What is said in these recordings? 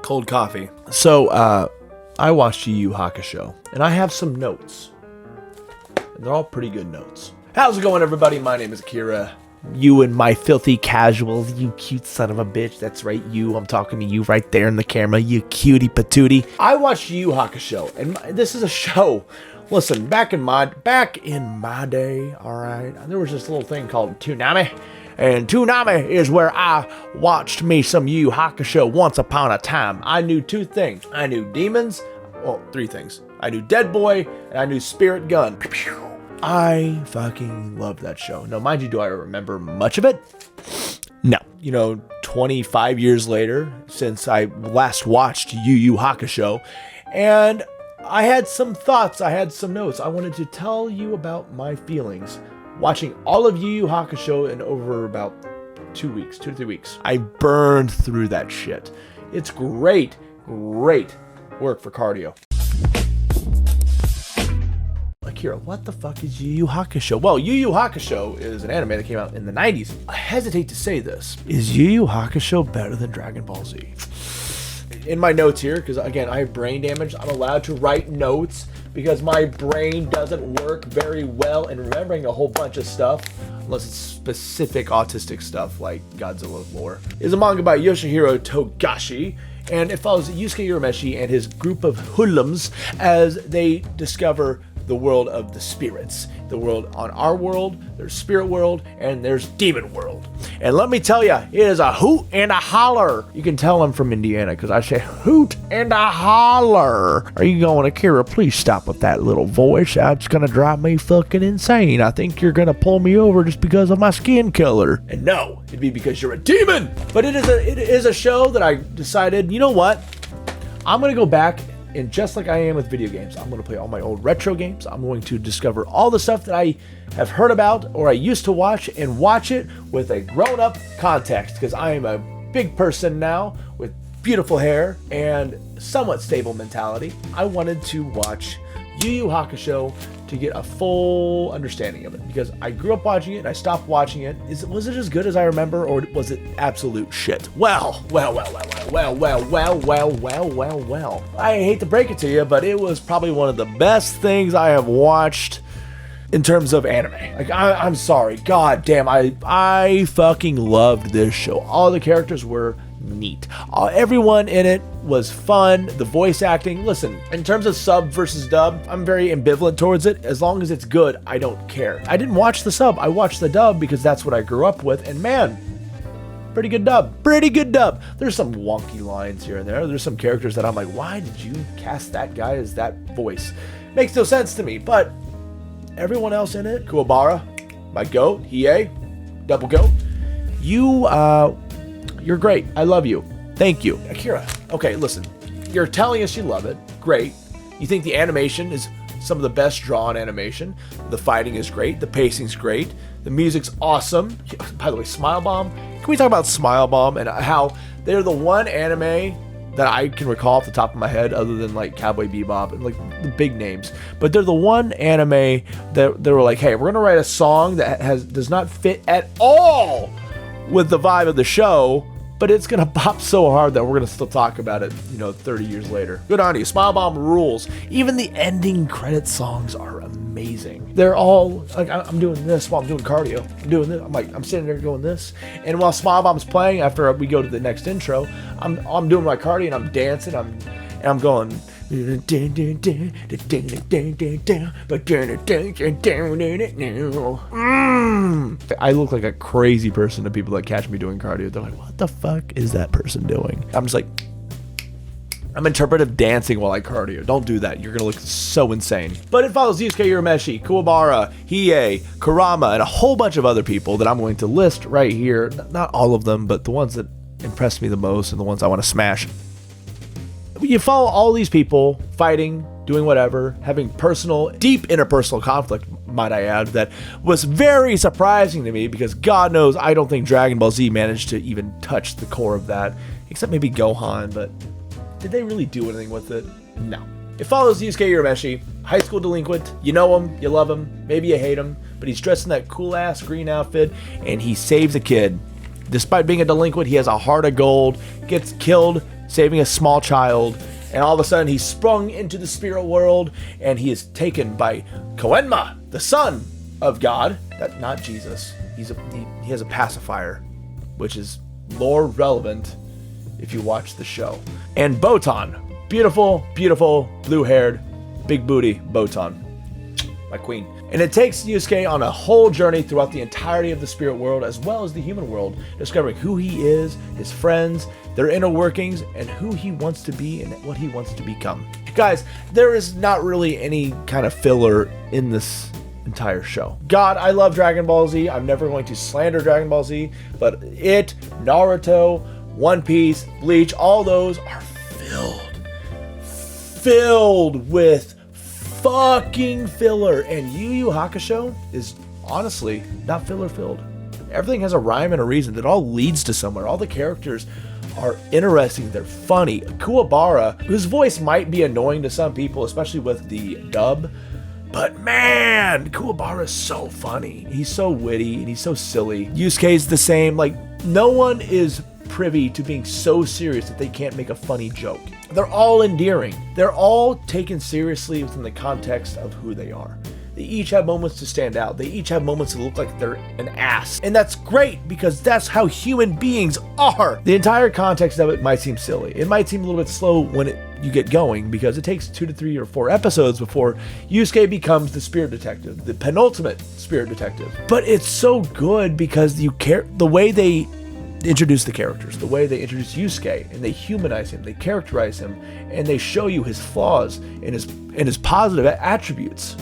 cold coffee. So, I watched Yu Yu Hakusho, and I have some notes. And they're all pretty good notes. How's it going, everybody? My name is Akira. You and my filthy casuals, you cute son of a bitch. That's right, you. I'm talking to you right there in the camera, you cutie patootie. I watched Yu Yu Hakusho, and this is a show. Listen, back in my day, all right, there was this little thing called Toonami. And Toonami is where I watched me some Yu Yu Hakusho once upon a time. I knew two things. I knew demons, well, three things. I knew Dead Boy, and I knew Spirit Gun. Pew, pew. I fucking love that show. Now, mind you, do I remember much of it? No. 25 years later, since I last watched Yu Yu Hakusho, and I had some thoughts, I had some notes. I wanted to tell you about my feelings watching all of Yu Yu Hakusho in over about 2 weeks, 2 to 3 weeks. I burned through that shit. It's great work for cardio. Akira, what the fuck is Yu Yu Hakusho? Well, Yu Yu Hakusho is an anime that came out in the 90s. I hesitate to say this. Is Yu Yu Hakusho better than Dragon Ball Z? In my notes here, because again, I have brain damage, I'm allowed to write notes because my brain doesn't work very well in remembering a whole bunch of stuff, unless it's specific autistic stuff like Godzilla lore. Is a manga by Yoshihiro Togashi, and it follows Yusuke Urameshi and his group of hoodlums as they discover the world of the spirits. The world on our world, there's spirit world, and there's demon world. And let me tell you, it is a hoot and a holler. You can tell I'm from Indiana because I say hoot and a holler. Are you going, Akira? Please stop with that little voice. That's gonna drive me fucking insane. I think you're gonna pull me over just because of my skin color. And no, it'd be because you're a demon. But it is a show that I decided, you know what? I'm gonna go back. And just like I am with video games, I'm going to play all my old retro games. I'm going to discover all the stuff that I have heard about or I used to watch and watch it with a grown-up context because I am a big person now with beautiful hair and somewhat stable mentality. I wanted to watch Yu Yu Hakusho to get a full understanding of it because I grew up watching it and I stopped watching it. Was it as good as I remember or was it absolute shit? Well. I hate to break it to you, but it was probably one of the best things I have watched in terms of anime. Like, I'm sorry. God damn, I fucking loved this show. All the characters were neat. Everyone in it was fun. The voice acting, listen, in terms of sub versus dub, I'm very ambivalent towards it. As long as it's good, I don't care. I didn't watch the sub. I watched the dub because that's what I grew up with. And man, pretty good dub. There's some wonky lines here and there. There's some characters that I'm like, why did you cast that guy as that voice? Makes no sense to me. But everyone else in it, Kuwabara, my goat, Hiei, double goat, you're great. I love you. Thank you. Akira, okay, listen. You're telling us you love it. Great. You think the animation is some of the best drawn animation. The fighting is great. The pacing's great. The music's awesome. By the way, Smile Bomb. Can we talk about Smile Bomb and how they're the one anime that I can recall off the top of my head other than like Cowboy Bebop and like the big names. But they're the one anime that they were like, hey, we're going to write a song that does not fit at all with the vibe of the show, but it's gonna pop so hard that we're gonna still talk about it, 30 years later. Good on you. Smile Bomb rules. Even the ending credit songs are amazing. They're all like, I'm doing this while I'm doing cardio. I'm doing this. I'm sitting there going this, and while Smile Bomb's playing, after we go to the next intro, I'm doing my cardio and I'm dancing. I'm going. I look like a crazy person to people that catch me doing cardio. They're like, what the fuck is that person doing? I'm just like, I'm interpretive dancing while I cardio. Don't do that. You're going to look so insane. But it follows Yusuke Urameshi, Kuwabara, Hiei, Kurama, and a whole bunch of other people that I'm going to list right here. Not all of them, but the ones that impressed me the most and the ones I want to smash. You follow all these people fighting, doing whatever, having deep interpersonal conflict, might I add, that was very surprising to me because God knows I don't think Dragon Ball Z managed to even touch the core of that, except maybe Gohan, but did they really do anything with it? No. It follows Yusuke Urameshi, high school delinquent. You know him, you love him, maybe you hate him, but he's dressed in that cool-ass green outfit, and he saves a kid. Despite being a delinquent, he has a heart of gold, gets killed saving a small child, and all of a sudden he's sprung into the spirit world, and he is taken by Koenma, the son of God. That's not Jesus. He has a pacifier, which is lore relevant if you watch the show. And Botan, beautiful, blue-haired, big booty Botan, my queen. And it takes Yusuke on a whole journey throughout the entirety of the spirit world as well as the human world, discovering who he is, his friends, their inner workings, and who he wants to be and what he wants to become. Guys, there is not really any kind of filler in this entire show. God, I love Dragon Ball Z. I'm never going to slander Dragon Ball Z, but it, Naruto, One Piece, Bleach, all those are filled with fucking filler, and Yu Yu Hakusho is honestly not filler filled. Everything has a rhyme and a reason. It all leads to somewhere. All the characters are interesting. They're funny. Kuwabara, whose voice might be annoying to some people, especially with the dub, but man, Kuwabara is so funny. He's so witty and he's so silly. Yusuke's the same. Like, no one is privy to being so serious that they can't make a funny joke. They're all endearing. They're all taken seriously within the context of who they are. They each have moments to stand out. They each have moments to look like they're an ass. And that's great because that's how human beings are. The entire context of it might seem silly. It might seem a little bit slow when you get going because it takes 2 to 3 or 4 episodes before Yusuke becomes the spirit detective, the penultimate spirit detective. But it's so good because you care the way they introduce the characters, the way they introduce Yusuke, and they humanize him, they characterize him, and they show you his flaws and his positive attributes.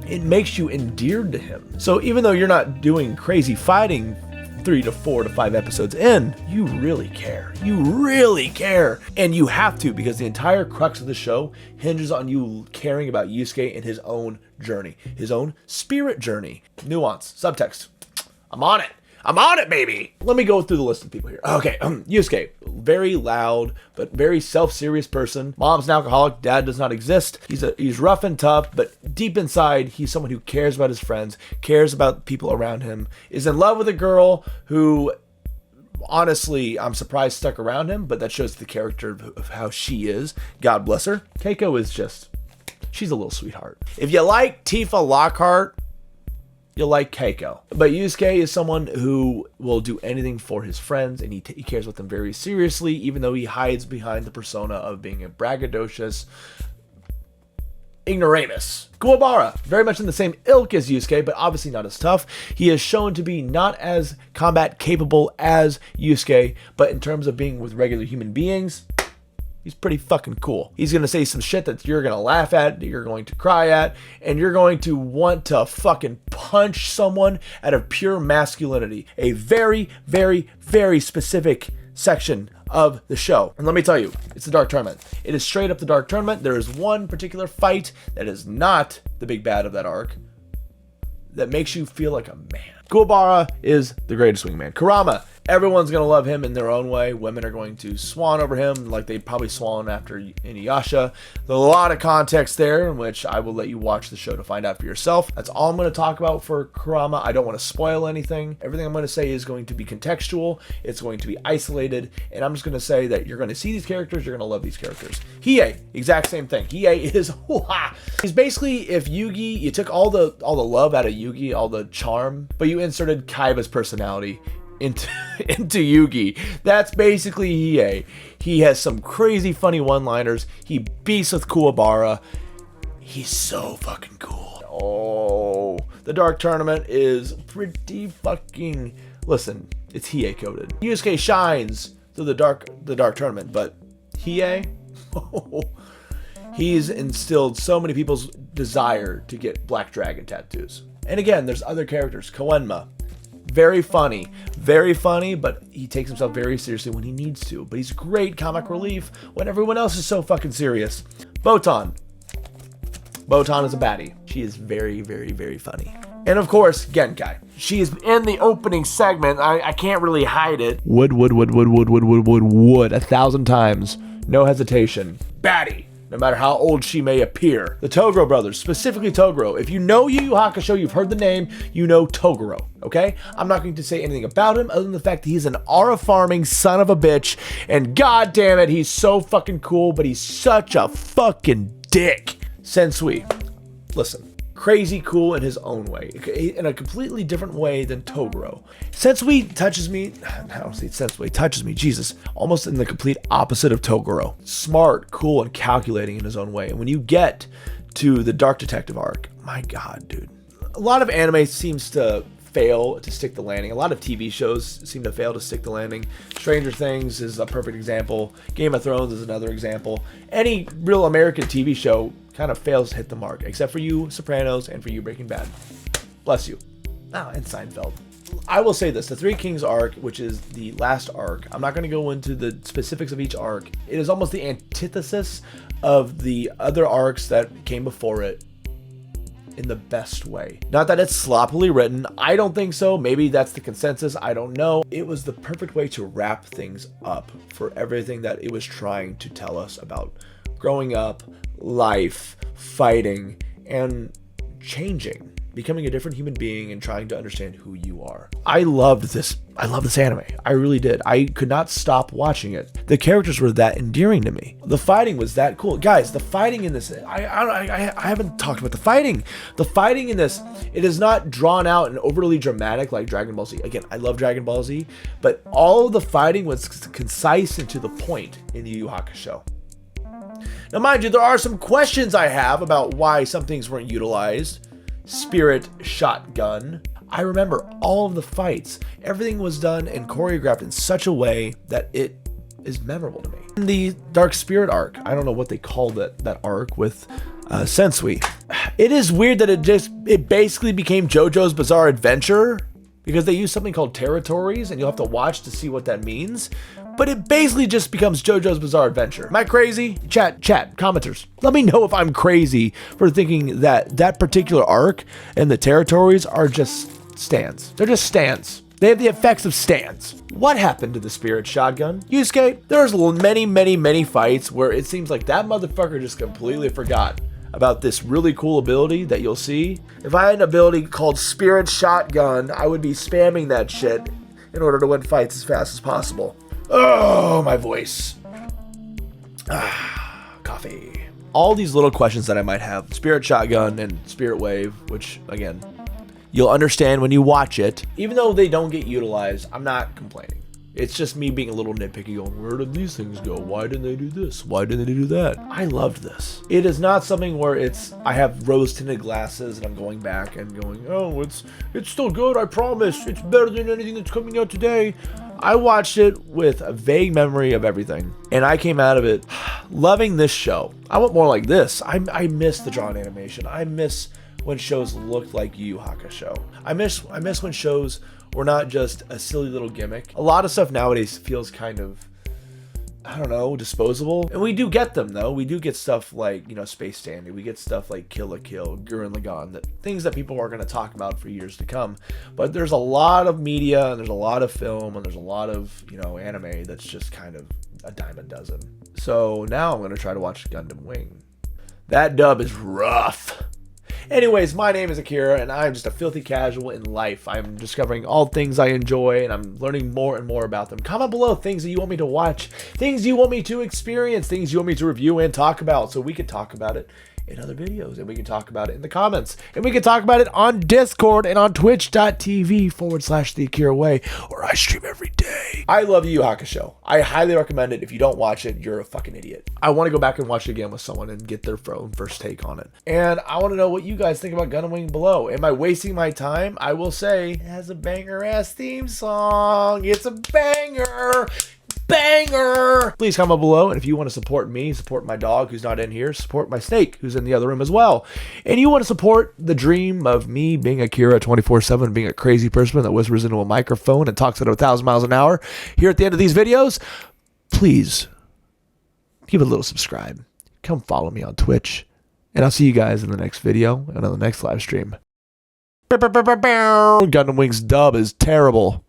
It makes you endeared to him. So even though you're not doing crazy fighting 3 to 4 to 5 episodes in, you really care. You really care. And you have to, because the entire crux of the show hinges on you caring about Yusuke and his own journey, his own spirit journey. Nuance, subtext. I'm on it, baby. Let me go through the list of people here. Okay, Yusuke, very loud, but very self-serious person. Mom's an alcoholic, dad does not exist. He's rough and tough, but deep inside, he's someone who cares about his friends, cares about people around him, is in love with a girl who, honestly, I'm surprised stuck around him, but that shows the character of how she is. God bless her. Keiko is she's a little sweetheart. If you like Tifa Lockhart, you'll like Keiko. But Yusuke is someone who will do anything for his friends, and he cares about them very seriously, even though he hides behind the persona of being a braggadocious ignoramus. Kuwabara, very much in the same ilk as Yusuke, but obviously not as tough. He is shown to be not as combat capable as Yusuke, but in terms of being with regular human beings, he's pretty fucking cool. He's going to say some shit that you're going to laugh at, that you're going to cry at, and you're going to want to fucking punch someone out of pure masculinity. A very, very, very specific section of the show. And let me tell you, it's the Dark Tournament. It is straight up the Dark Tournament. There is one particular fight that is not the big bad of that arc that makes you feel like a man. Kuwabara is the greatest wingman. Kurama, everyone's going to love him in their own way. Women are going to swan over him like they probably swan after Inuyasha. There's a lot of context there in which I will let you watch the show to find out for yourself. That's all I'm going to talk about for Kurama. I don't want to spoil anything. Everything I'm going to say is going to be contextual. It's going to be isolated. And I'm just going to say that you're going to see these characters. You're going to love these characters. Hiei, exact same thing. Hiei is, he's basically if Yugi, you took all the love out of Yugi, all the charm, but you inserted Kaiba's personality into Yugi. That's basically Hiei. He has some crazy funny one-liners. He beasts with Kuwabara. He's so fucking cool. Oh, the Dark Tournament is pretty fucking... Listen, it's Hiei coded. Yusuke shines through the dark tournament, but Hiei, he's instilled so many people's desire to get Black Dragon tattoos. And again, there's other characters. Koenma, very funny, but he takes himself very seriously when he needs to. But he's great comic relief when everyone else is so fucking serious. Botan is a baddie. She is very, very, very funny. And of course, Genkai. She is in the opening segment. I can't really hide it. Would 1,000 times. No hesitation. Baddie. no matter how old she may appear. The Toguro brothers, specifically Toguro. If you know Yu Yu Hakusho, you've heard the name, you know Toguro, okay? I'm not going to say anything about him other than the fact that he's an aura farming son of a bitch, and god damn it, he's so fucking cool, but he's such a fucking dick. Sensui, listen. Crazy cool in his own way, in a completely different way than Toguro. Sensui touches me, I don't say Sensui touches me, Jesus, almost in the complete opposite of Toguro. Smart, cool, and calculating in his own way. And when you get to the Dark Detective arc, my god, dude. A lot of anime seems to fail to stick the landing. A lot of TV shows seem to fail to stick the landing. Stranger Things is a perfect example. Game of Thrones is another example. Any real American TV show kind of fails to hit the mark, except for you, Sopranos, and for you, Breaking Bad. Bless you. And Seinfeld. I will say this, the Three Kings arc, which is the last arc, I'm not going to go into the specifics of each arc. It is almost the antithesis of the other arcs that came before it in the best way. Not that it's sloppily written, I don't think so. Maybe that's the consensus, I don't know. It was the perfect way to wrap things up for everything that it was trying to tell us about growing up, life, fighting, and changing, becoming a different human being and trying to understand who you are. I loved this anime. I really did. I could not stop watching it. The characters were that endearing to me. The fighting was that cool. Guys, the fighting in this, I haven't talked about the fighting. The fighting in this, it is not drawn out and overly dramatic like Dragon Ball Z. Again, I love Dragon Ball Z, but all of the fighting was concise and to the point in Yu Yu Hakusho. Now, mind you, there are some questions I have about why some things weren't utilized. Spirit shotgun. I remember all of the fights. Everything was done and choreographed in such a way that it is memorable to me. In the Dark Spirit arc, I don't know what they called that arc with Sensui. It is weird that it basically became JoJo's Bizarre Adventure because they use something called territories and you'll have to watch to see what that means. But it basically just becomes JoJo's Bizarre Adventure. Am I crazy? Chat, commenters. Let me know if I'm crazy for thinking that particular arc and the territories are just stands. They're just stands. They have the effects of stands. What happened to the Spirit Shotgun? Yusuke, there's many fights where it seems like that motherfucker just completely forgot about this really cool ability that you'll see. If I had an ability called Spirit Shotgun, I would be spamming that shit in order to win fights as fast as possible. Oh, my voice. Coffee. All these little questions that I might have. Spirit Shotgun and Spirit Wave, which, again, you'll understand when you watch it. Even though they don't get utilized, I'm not complaining. It's just me being a little nitpicky going, where did these things go? Why didn't they do this? Why didn't they do that? I loved this. It is not something where I have rose-tinted glasses and I'm going back and going, oh, it's still good, I promise. It's better than anything that's coming out today. I watched it with a vague memory of everything, and I came out of it loving this show. I want more like this. I miss the drawn animation. I miss when shows looked like Yu Yu Hakusho. I miss when shows were not just a silly little gimmick. A lot of stuff nowadays feels kind of, I don't know, disposable. And we do get them though. We do get stuff like, Space Standing. We get stuff like Kill la Kill, Gurren Lagann, things that people are going to talk about for years to come. But there's a lot of media and there's a lot of film and there's a lot of, anime that's just kind of a dime a dozen. So now I'm going to try to watch Gundam Wing. That dub is rough. Anyways, my name is Akira, and I'm just a filthy casual in life. I'm discovering all things I enjoy, and I'm learning more and more about them. Comment below things that you want me to watch, things you want me to experience, things you want me to review and talk about, so we can talk about it in other videos, and we can talk about it in the comments, and we can talk about it on Discord and on twitch.tv/The Akira Way, where I stream every day. I love Yu Yu Hakusho. I highly recommend it. If you don't watch it, you're a fucking idiot. I want to go back and watch it again with someone and get their own first take on it. And I want to know what you guys think about Gundam Wing below. Am I wasting my time? I will say it has a banger-ass theme song. It's a banger. Please comment below, and if you want to support me, support my dog who's not in here, support my snake who's in the other room as well, and you want to support the dream of me being Akira 24/7, being a crazy person that whispers into a microphone and talks at 1,000 miles an hour here at the end of these videos, please give it a little subscribe. Come follow me on Twitch, and I'll see you guys in the next video and on the next live stream. Gundam Wing's dub is terrible.